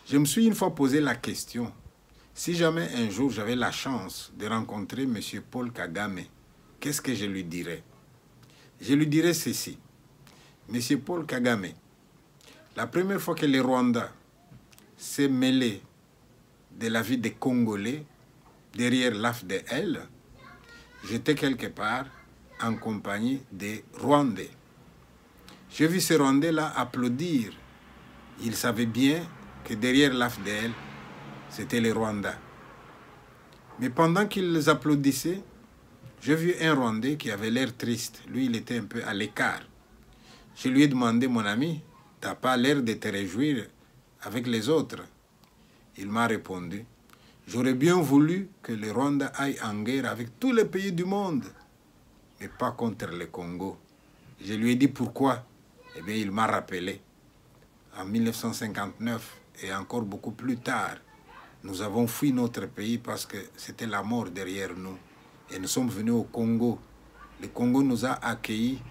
Je me suis une fois posé la question, si jamais un jour j'avais la chance de rencontrer M. Paul Kagame, qu'est-ce que je lui dirais? Je lui dirais ceci. M. Paul Kagame, la première fois que le Rwanda s'est mêlé de la vie des Congolais derrière l'AFDL, j'étais quelque part en compagnie des Rwandais. J'ai vu ces Rwandais-là applaudir. Ils savaient bien que derrière l'AFDL, c'était les Rwandais. Mais pendant qu'ils applaudissaient, j'ai vu un Rwandais qui avait l'air triste. Lui, il était un peu à l'écart. Je lui ai demandé, mon ami, tu n'as pas l'air de te réjouir avec les autres. Il m'a répondu, j'aurais bien voulu que le Rwanda aille en guerre avec tous les pays du monde, mais pas contre le Congo. Je lui ai dit pourquoi. Eh bien, il m'a rappelé. En 1959 et encore beaucoup plus tard, nous avons fui notre pays parce que c'était la mort derrière nous. Et nous sommes venus au Congo. Le Congo nous a accueillis.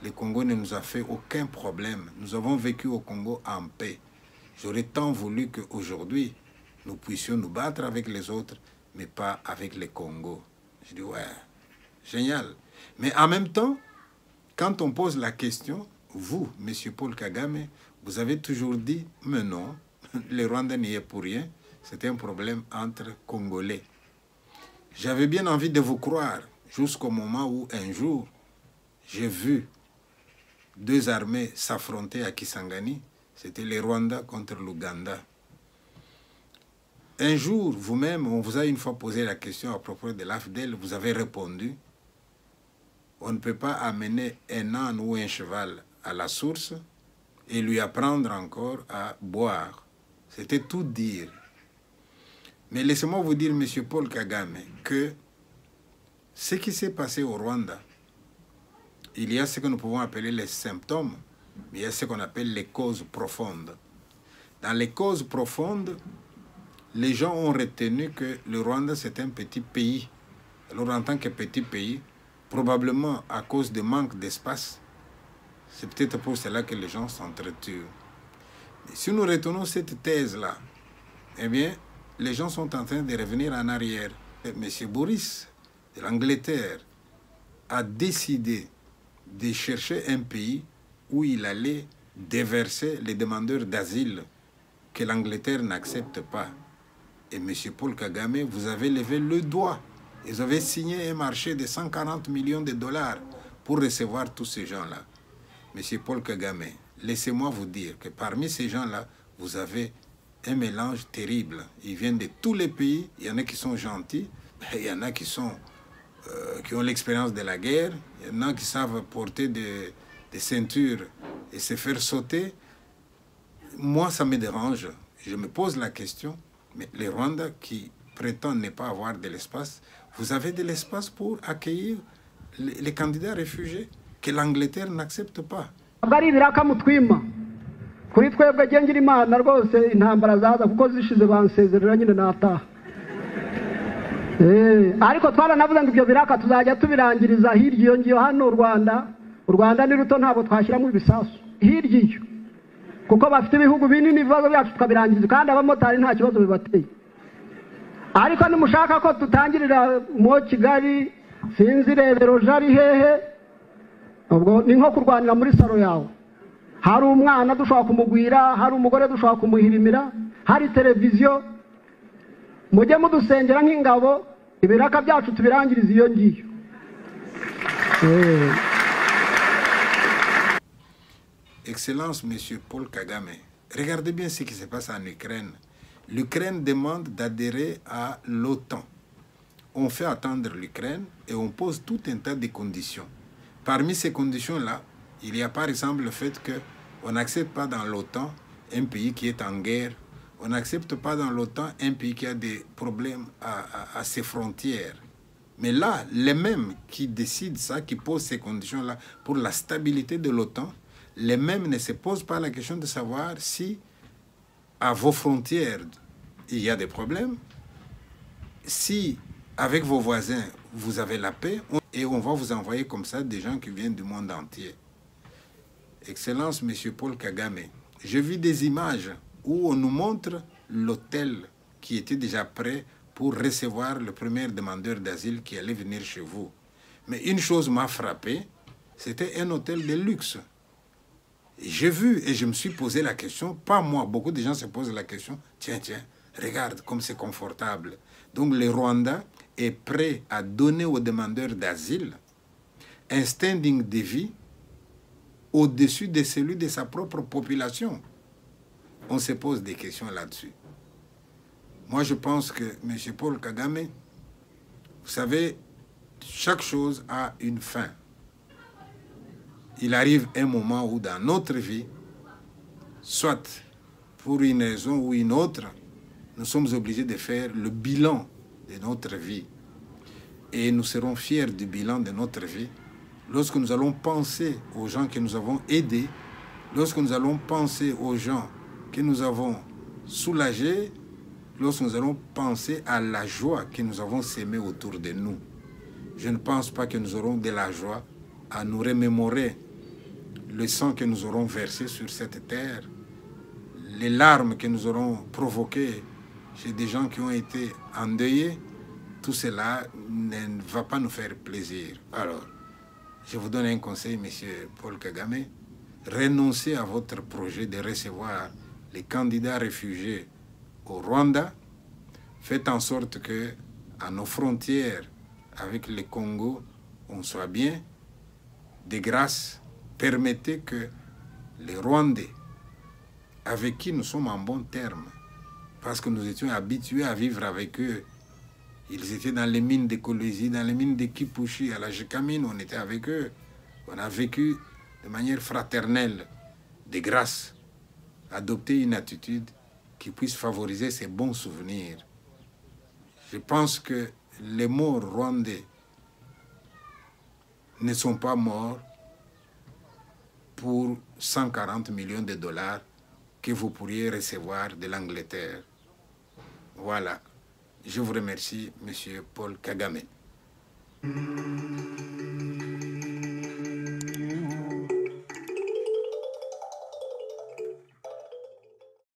Le Congo ne nous a fait aucun problème. Nous avons vécu au Congo en paix. J'aurais tant voulu qu'aujourd'hui, nous puissions nous battre avec les autres, mais pas avec les Congo. Je dis, ouais, génial. Mais en même temps, quand on pose la question, vous, M. Paul Kagame, vous avez toujours dit, mais non, le Rwanda n'y est pour rien, c'est un problème entre Congolais. J'avais bien envie de vous croire, jusqu'au moment où un jour, j'ai vu deux armées s'affronter à Kisangani, c'était les Rwandais contre l'Ouganda. Un jour, vous-même, on vous a une fois posé la question à propos de l'AFDL, vous avez répondu, on ne peut pas amener un âne ou un cheval à la source et lui apprendre encore à boire. C'était tout dire. Mais laissez-moi vous dire, M. Paul Kagame, que ce qui s'est passé au Rwanda, il y a ce que nous pouvons appeler les symptômes, mais il y a ce qu'on appelle les causes profondes. Dans les causes profondes, les gens ont retenu que le Rwanda, c'est un petit pays. Alors, en tant que petit pays, probablement à cause du manque d'espace, c'est peut-être pour cela que les gens s'entretuent. Mais si nous retenons cette thèse-là, eh bien, les gens sont en train de revenir en arrière. M. Boris de l'Angleterre a décidé de chercher un pays où il allait déverser les demandeurs d'asile que l'Angleterre n'accepte pas. Et M. Paul Kagame, vous avez levé le doigt. Ils avaient signé un marché de 140 millions de dollars pour recevoir tous ces gens-là. M. Paul Kagame, laissez-moi vous dire que parmi ces gens-là, vous avez un mélange terrible. Ils viennent de tous les pays. Il y en a qui sont gentils, il y en a qui ont l'expérience de la guerre, il y en a qui savent porter des ceintures et se faire sauter. Moi, ça me dérange. Je me pose la question, mais les Rwandais qui prétendent ne pas avoir de l'espace, vous avez de l'espace pour accueillir les candidats réfugiés que l'Angleterre n'accepte pas. Kuri twebwe gengera Imana rwose intambara zaza kuko zishize bansezerera nyine nataha. Ariko twaranavuze ngo ibyo biraka tuzajya tubirangiriza hirya iyo ngiyo hano u Rwanda ni ruto ntabwo twashyiramo ibisasu hirya iyo kuko bafite ibihugu binini ibibazo byacu tukabirangiriza kandi abamotari nta kibazo bibateye. Ariko nimushaka ko tutangirira mu Kigali sinzi rebero jari hehe ubwo ni nko kurwanira muri saro yawe. Hari umwana dushobora kumugwira, hari umugore dushobora kumuhirimira, hari televiziyo. Mujye mudusengera nk'ingabo, ibiraka byacu tubirangiriza iyo ngiyo. Excellence, Monsieur Paul Kagame, regardez bien ce qui se passe en Ukraine. L'Ukraine demande d'adhérer à l'OTAN. On fait attendre l'Ukraine et on pose tout un tas de conditions. Parmi ces conditions-là, il y a par exemple le fait qu'on n'accepte pas dans l'OTAN un pays qui est en guerre. On n'accepte pas dans l'OTAN un pays qui a des problèmes à ses frontières. Mais là, les mêmes qui décident ça, qui posent ces conditions-là pour la stabilité de l'OTAN, les mêmes ne se posent pas la question de savoir si à vos frontières il y a des problèmes, si avec vos voisins vous avez la paix, et on va vous envoyer comme ça des gens qui viennent du monde entier. Excellence, Monsieur Paul Kagame, je vis des images où on nous montre l'hôtel qui était déjà prêt pour recevoir le premier demandeur d'asile qui allait venir chez vous. Mais une chose m'a frappé, c'était un hôtel de luxe. J'ai vu et je me suis posé la question, pas moi, beaucoup de gens se posent la question, tiens, regarde comme c'est confortable. Donc le Rwanda est prêt à donner aux demandeurs d'asile un standing de vie au-dessus de celui de sa propre population. On se pose des questions là-dessus. Moi, je pense que M. Paul Kagame, vous savez, chaque chose a une fin. Il arrive un moment où dans notre vie, soit pour une raison ou une autre, nous sommes obligés de faire le bilan de notre vie. Et nous serons fiers du bilan de notre vie lorsque nous allons penser aux gens que nous avons aidés, lorsque nous allons penser aux gens que nous avons soulagés, lorsque nous allons penser à la joie que nous avons sémée autour de nous. Je ne pense pas que nous aurons de la joie à nous remémorer le sang que nous aurons versé sur cette terre, les larmes que nous aurons provoquées chez des gens qui ont été endeuillés. Tout cela ne va pas nous faire plaisir. Alors, je vous donne un conseil, M. Paul Kagame. Renoncez à votre projet de recevoir les candidats réfugiés au Rwanda. Faites en sorte que, à nos frontières avec le Congo, on soit bien. De grâce, permettez que les Rwandais, avec qui nous sommes en bons termes, parce que nous étions habitués à vivre avec eux, ils étaient dans les mines de Kolwezi, dans les mines de Kipushi, à la Jekamine, on était avec eux. On a vécu de manière fraternelle, de grâce, adopter une attitude qui puisse favoriser ces bons souvenirs. Je pense que les morts rwandais ne sont pas morts pour 140 millions de dollars que vous pourriez recevoir de l'Angleterre. Voilà. Je vous remercie, M. Paul Kagame.